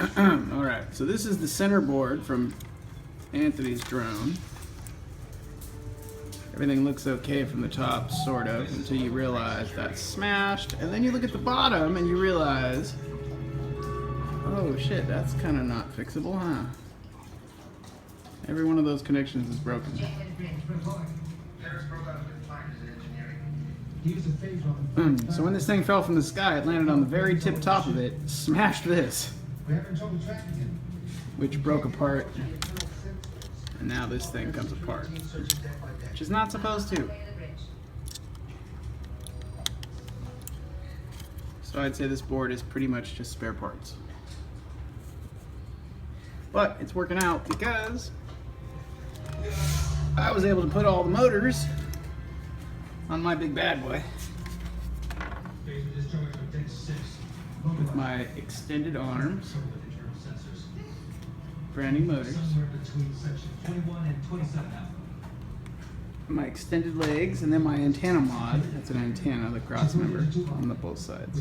Alright, so this is the center board from Anthony's drone. Everything looks okay from the top, sort of, until you realize that's smashed, and then you look at the bottom and you realize, oh shit, that's kind of not fixable, huh? Every one of those connections is broken. So when this thing fell from the sky, it landed on the very tip top of it, smashed this, which broke apart, and now this thing comes apart, which is not supposed to. So I'd say this board is pretty much just spare parts. But it's working out because I was able to put all the motors on my big bad boy with my extended arms, brand new motors, my extended legs, and then my antenna mod. That's an antenna, the cross member on the both sides.